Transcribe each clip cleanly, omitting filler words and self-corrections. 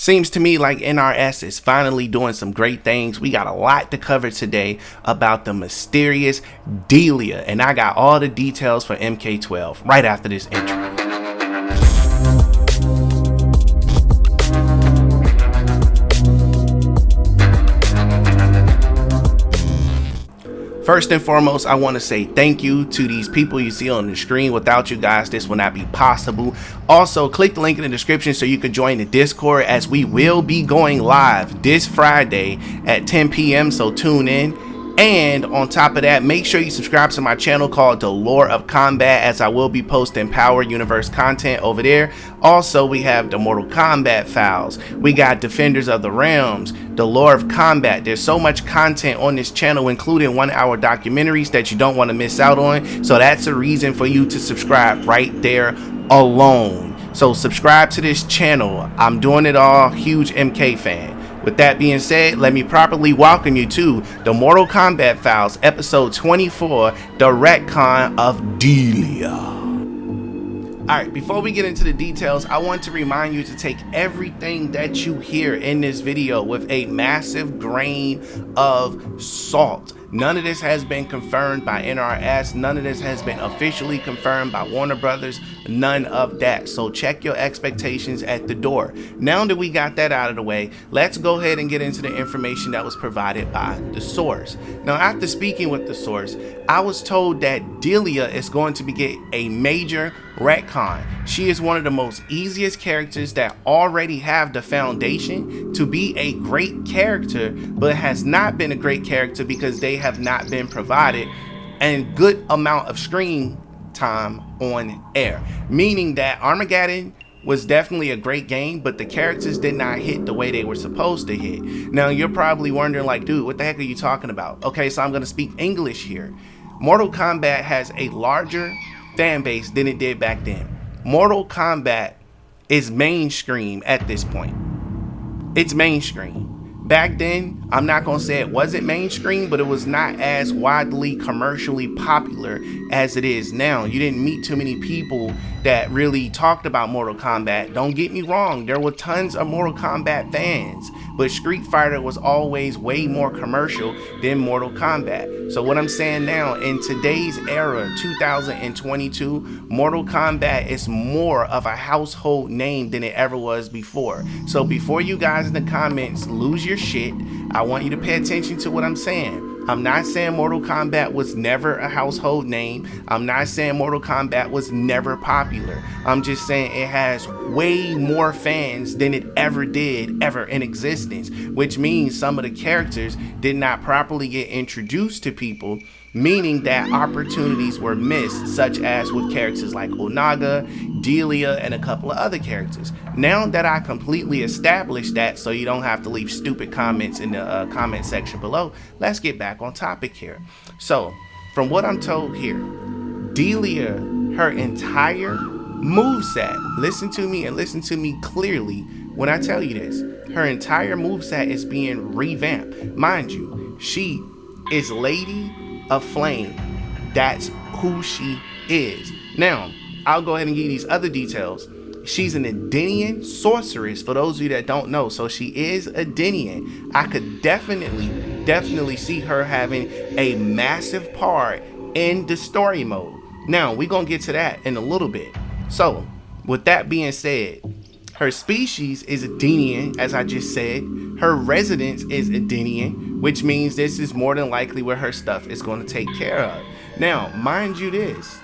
Seems to me like NRS is finally doing some great things. We got a lot to cover today about the mysterious Delia, and I got all the details for MK12 right after this intro. First and foremost, I want to say thank you to these people you see on the screen. Without you guys, this would not be possible. Also, click the link in the description so you can join the Discord, as we will be going live this Friday at 10 p.m. So tune in. And on top of that, make sure you subscribe to my channel called The Lore of Combat, as I will be posting Power Universe content over there. Also, we have the Mortal Kombat files. We got Defenders of the Realms, The Lore of Combat. There's so much content on this channel, including 1-hour documentaries that you don't want to miss out on. So that's a reason for you to subscribe right there alone. So subscribe to this channel. I'm doing it all. Huge MK fan. With that being said, let me properly welcome you to the Mortal Kombat Files, episode 24, the Retcon of Delia. Alright, before we get into the details, I want to remind you to take everything that you hear in this video with a massive grain of salt. None of this has been confirmed by NRS. None of this has been officially confirmed by Warner Brothers. None of that. So check your expectations at the door. Now that we got that out of the way, let's go ahead and get into the information that was provided by the source. Now, after speaking with the source, I was told that Delia is going to get a major retcon. She is one of the most easiest characters that already have the foundation to be a great character, but has not been a great character because they have not been provided a good amount of screen time on air, meaning that Armageddon was definitely a great game, but the characters did not hit the way they were supposed to hit. Now you're probably wondering, like, dude, what the heck are you talking about? Okay, so I'm going to speak English here. Mortal Kombat has a larger fan base than it did back then. Mortal Kombat is mainstream at this point. It's mainstream. Back then, I'm not going to say it wasn't mainstream, but it was not as widely commercially popular as it is now. You didn't meet too many people that really talked about Mortal Kombat. Don't get me wrong, there were tons of Mortal Kombat fans, but Street Fighter was always way more commercial than Mortal Kombat. So what I'm saying now, in today's era, 2022, Mortal Kombat is more of a household name than it ever was before. So before you guys in the comments lose your shit, I want you to pay attention to what I'm saying. I'm not saying Mortal Kombat was never a household name. I'm not saying Mortal Kombat was never popular. I'm just saying it has way more fans than it ever did ever in existence, which means some of the characters did not properly get introduced to people, meaning that opportunities were missed, such as with characters like Onaga, Delia, and a couple of other characters. Now that I completely established that, so you don't have to leave stupid comments in the comment section below, let's get back on topic here. So, from what I'm told here, Delia, her entire moveset, listen to me and listen to me clearly when I tell you this, her entire moveset is being revamped. Mind you, she is Lady of Flame. That's who she is. Now, I'll go ahead and give you these other details. She's an Edenian sorceress, for those of you that don't know. So she is Edenian. I could definitely see her having a massive part in the story mode. Now, we're going to get to that in a little bit. So, with that being said, her species is Edenian, as I just said. Her residence is Edenian, which means this is more than likely where her stuff is going to take care of. Now, mind you this,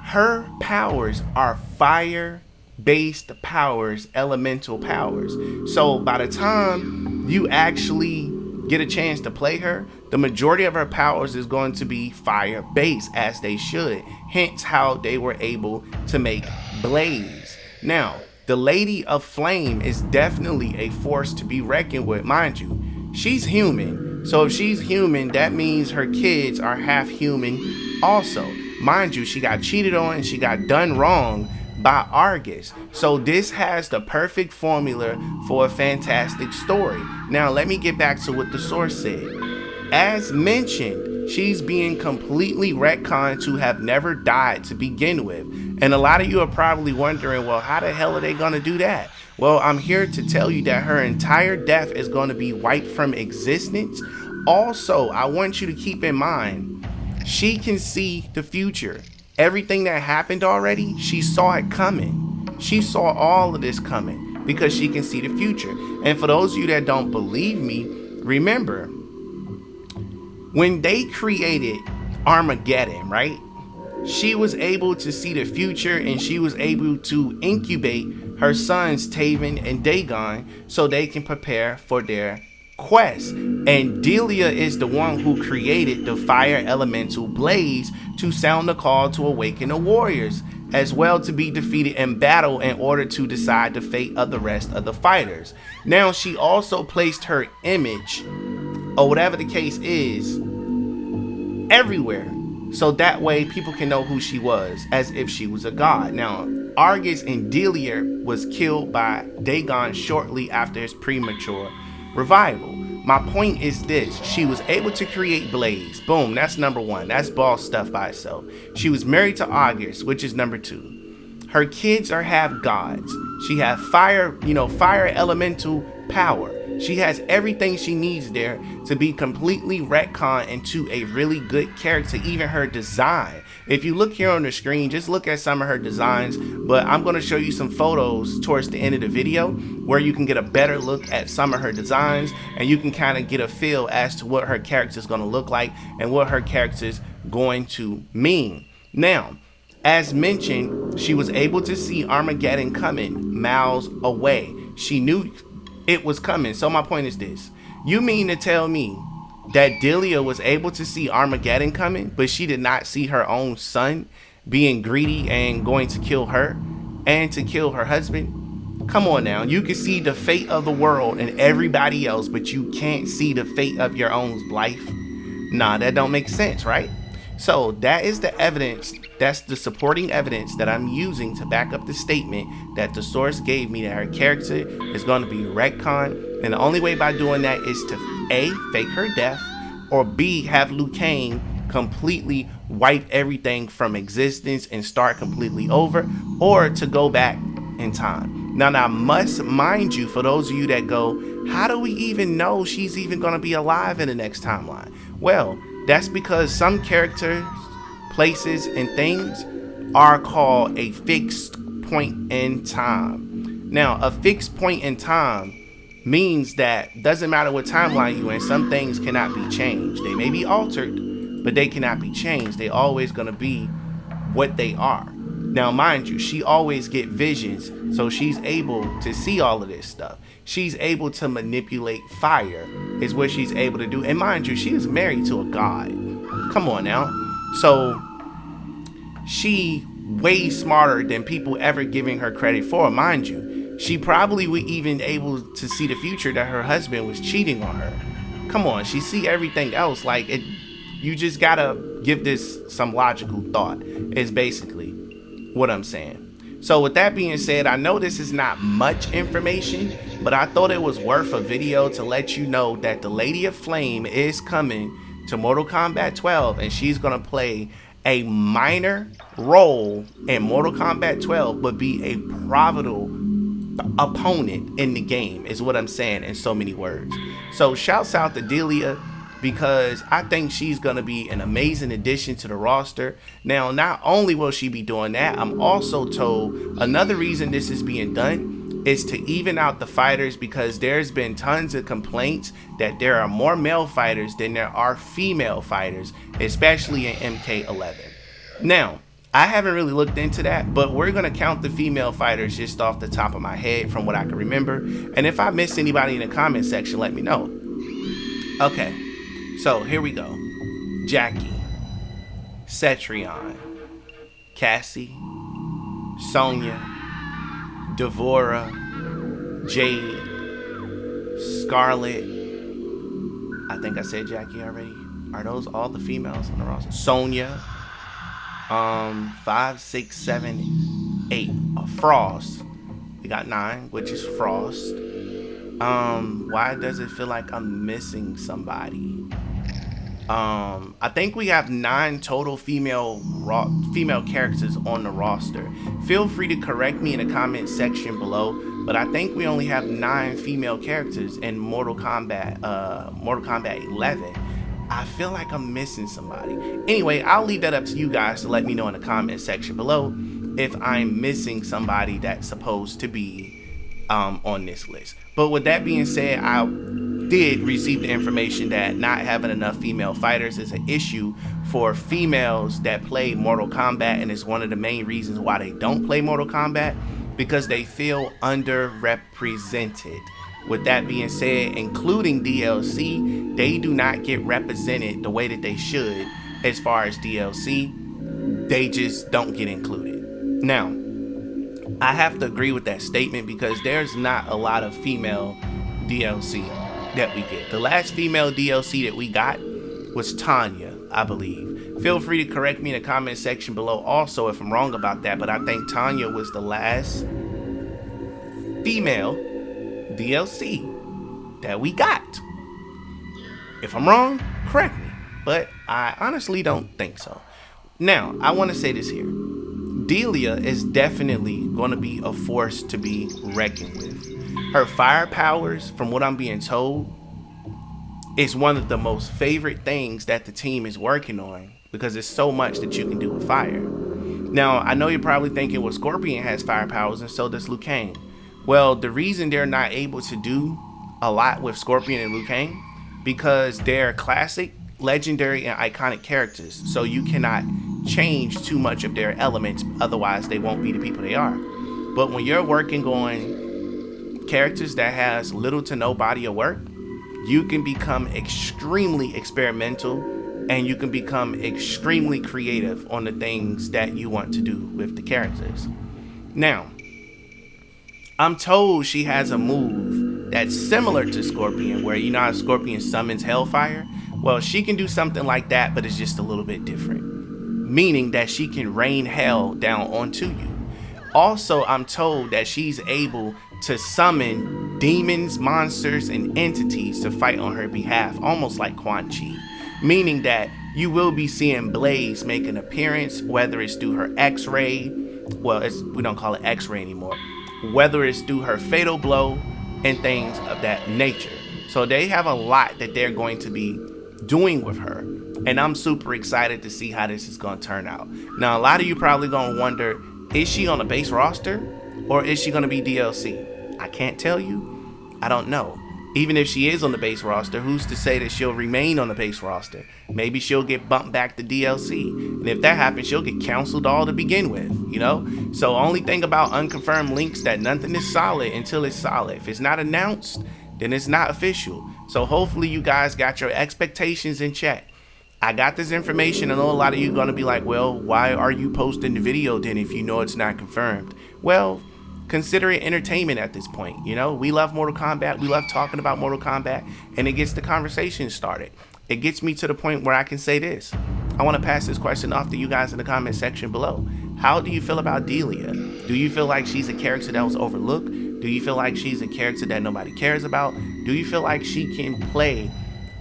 her powers are fire-based powers, elemental powers. So by the time you actually get a chance to play her, the majority of her powers is going to be fire-based, as they should. Hence how they were able to make blades. Now, the Lady of Flame is definitely a force to be reckoned with. Mind you, she's human. So if she's human, that means her kids are half human also. Mind you, she got cheated on and she got done wrong by Argus. So this has the perfect formula for a fantastic story. Now let me get back to what the source said. As mentioned, she's being completely retconned to have never died to begin with. And a lot of you are probably wondering, well, how the hell are they going to do that? Well, I'm here to tell you that her entire death is going to be wiped from existence. Also, I want you to keep in mind, she can see the future. Everything that happened already, she saw it coming. She saw all of this coming because she can see the future. And for those of you that don't believe me, remember, when they created Armageddon, right? She was able to see the future, and she was able to incubate her sons Taven and Daegon so they can prepare for their quest. And Delia is the one who created the fire elemental blaze to sound the call to awaken the warriors, as well to be defeated in battle in order to decide the fate of the rest of the fighters. Now, she also placed her image, or whatever the case is, everywhere, so that way people can know who she was, as if she was a god. Now, Argus and Delia was killed by Daegon shortly after his premature revival. My point is this: she was able to create Blaze. Boom, that's number one. That's boss stuff by itself. She was married to Argus, which is number two. Her kids are half gods. She has fire, fire elemental power. She has everything she needs there to be completely retconned into a really good character, even her design. If you look here on the screen, just look at some of her designs, but I'm going to show you some photos towards the end of the video where you can get a better look at some of her designs, and you can kind of get a feel as to what her character is going to look like and what her character is going to mean. Now, as mentioned, she was able to see Armageddon coming miles away. She knew it was coming. So my point is this: you mean to tell me that Delia was able to see Armageddon coming, but she did not see her own son being greedy and going to kill her and to kill her husband? Come on now. You can see the fate of the world and everybody else, but you can't see the fate of your own life? Nah, that don't make sense, right? So that is the evidence. That's the supporting evidence that I'm using to back up the statement that the source gave me, that her character is going to be retconned. And the only way by doing that is to A, fake her death, or B, have Liu Kang completely wipe everything from existence and start completely over, or to go back in time. Now, I must mind you, for those of you that go, how do we even know she's even going to be alive in the next timeline? Well, that's because some characters, places, and things are called a fixed point in time. Now, a fixed point in time means that doesn't matter what timeline you're in, some things cannot be changed. They may be altered, but they cannot be changed. They're always going to be what they are. Now, mind you, she always get visions, so she's able to see all of this stuff. She's able to manipulate fire, is what she's able to do. And mind you, she is married to a god. Come on now. So she way smarter than people ever giving her credit for. Mind you, she probably was even able to see the future that her husband was cheating on her. Come on, she see everything else. Like, it, you just gotta give this some logical thought, is basically what I'm saying. So with that being said, I know this is not much information, but I thought it was worth a video to let you know that the Lady of Flame is coming to Mortal Kombat 12, and she's gonna play a minor role in Mortal Kombat 12, but be a pivotal opponent in the game, is what I'm saying in so many words. So shouts out to Delia, because I think she's going to be an amazing addition to the roster. Now, not only will she be doing that, I'm also told another reason this is being done is to even out the fighters, because there's been tons of complaints that there are more male fighters than there are female fighters, especially in MK11. Now, I haven't really looked into that, but we're going to count the female fighters just off the top of my head from what I can remember. And if I miss anybody in the comment section, let me know. Okay. So here we go. Jackie, Cetrion, Cassie, Sonya, Devora, Jade, Scarlet. I think I said Jackie already. Are those all the females on the roster? Sonya, 5, 6, 7, 8. Frost. We got 9, which is Frost. Why does it feel like I'm missing somebody? I think we have 9 total female characters on the roster. Feel free to correct me in the comment section below, but I think we only have 9 female characters in Mortal Kombat 11. I feel like I'm missing somebody. Anyway, I'll leave that up to you guys to let me know in the comment section below if I'm missing somebody that's supposed to be on this list. But with that being said, I did receive the information that not having enough female fighters is an issue for females that play Mortal Kombat, and it's one of the main reasons why they don't play Mortal Kombat, because they feel underrepresented. With that being said, including DLC, they do not get represented the way that they should as far as DLC. They just don't get included. Now, I have to agree with that statement because there's not a lot of female DLC that we get. The last female DLC that we got was Tanya, I believe. Feel free to correct me in the comment section below also if I'm wrong about that, but I think Tanya was the last female DLC that we got. If I'm wrong, correct me, but I honestly don't think so. Now, I want to say this here. Delia is definitely going to be a force to be reckoned with. Her fire powers, from what I'm being told, is one of the most favorite things that the team is working on because there's so much that you can do with fire. Now, I know you're probably thinking, well, Scorpion has fire powers and so does Liu Kang. Well, the reason they're not able to do a lot with Scorpion and Liu Kang because they're classic, legendary, and iconic characters. So you cannot change too much of their elements, otherwise they won't be the people they are. But when you're working on characters that has little to no body of work, you can become extremely experimental and you can become extremely creative on the things that you want to do with the characters. Now, I'm told she has a move that's similar to Scorpion, where you know how Scorpion summons Hellfire? Well, she can do something like that, but it's just a little bit different. Meaning that she can rain hell down onto you. Also, I'm told that she's able to summon demons, monsters, and entities to fight on her behalf, almost like Quan Chi. Meaning that you will be seeing Blaze make an appearance, whether it's through her X-ray, well, we don't call it X-ray anymore, whether it's through her fatal blow and things of that nature. So they have a lot that they're going to be doing with her, and I'm super excited to see how this is going to turn out. Now, a lot of you probably going to wonder, is she on the base roster or is she going to be DLC? I can't tell you. I don't know. Even if she is on the base roster, who's to say that she'll remain on the base roster? Maybe she'll get bumped back to DLC. And if that happens, she'll get canceled all to begin with, you know? So only thing about unconfirmed links, that nothing is solid until it's solid. If it's not announced, then it's not official. So hopefully you guys got your expectations in check. I got this information. I know a lot of you are going to be like, well, why are you posting the video then if you know it's not confirmed? Well, consider it entertainment at this point. You know, we love Mortal Kombat. We love talking about Mortal Kombat, and it gets the conversation started. It gets me to the point where I can say this. I want to pass this question off to you guys in the comment section below. How do you feel about Delia? Do you feel like she's a character that was overlooked? Do you feel like she's a character that nobody cares about? Do you feel like she can play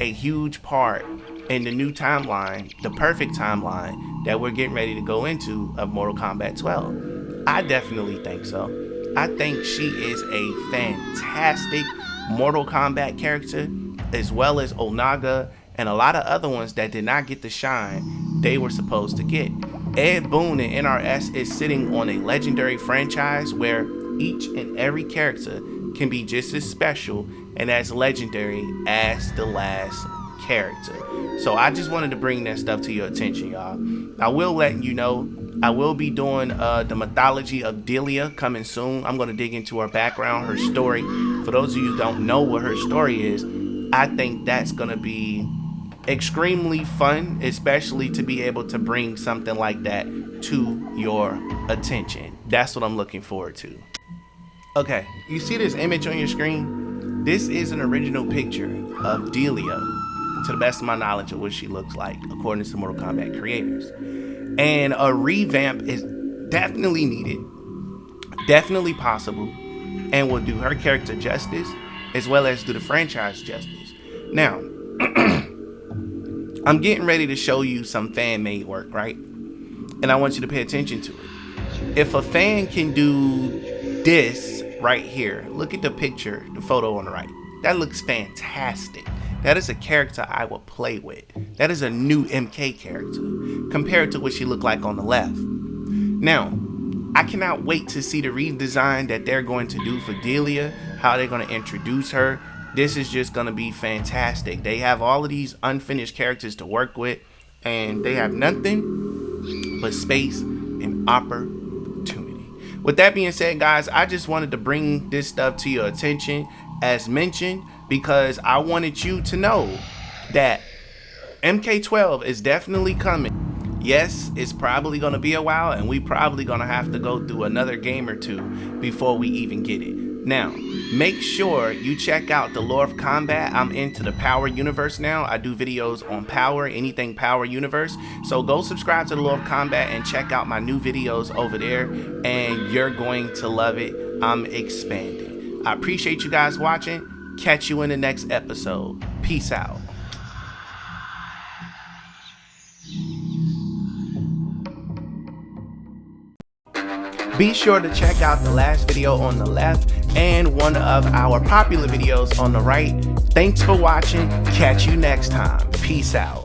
a huge part in the new timeline, the perfect timeline that we're getting ready to go into of Mortal Kombat 12? I definitely think so. I think she is a fantastic Mortal Kombat character, as well as Onaga and a lot of other ones that did not get the shine they were supposed to get. Ed Boon and NRS is sitting on a legendary franchise where each and every character can be just as special and as legendary as the last character. So I just wanted to bring that stuff to your attention, y'all. I will let you know, I will be doing the mythology of Delia coming soon. I'm going to dig into her background, her story. For those of you who don't know what her story is, I think that's going to be extremely fun, especially to be able to bring something like that to your attention. That's what I'm looking forward to. Okay, you see this image on your screen? This is an original picture of Delia, to the best of my knowledge of what she looks like, according to Mortal Kombat creators. And a revamp is definitely needed, definitely possible, and will do her character justice, as well as do the franchise justice. Now, I'm getting ready to show you some fan-made work, right? And I want you to pay attention to it. If a fan can do this right here, look at the picture, the photo on the right. That looks fantastic. That is a character I would play with. That is a new MK character compared to what she looked like on the left. Now, I cannot wait to see the redesign that they're going to do for Delia, how they're going to introduce her. This is just going to be fantastic. They have all of these unfinished characters to work with, and they have nothing but space and opportunity. With that being said, guys, I just wanted to bring this stuff to your attention, as mentioned, because I wanted you to know that MK12 is definitely coming. Yes, it's probably going to be a while, and we probably going to have to go through another game or two before we even get it. Now, make sure you check out the Lore of Combat. I'm into the Power Universe now. I do videos on Power, anything Power Universe. So go subscribe to the Lore of Combat and check out my new videos over there, and you're going to love it. I'm expanding. I appreciate you guys watching. Catch you in the next episode. Peace out. Be sure to check out the last video on the left and one of our popular videos on the right. Thanks for watching. Catch you next time. Peace out.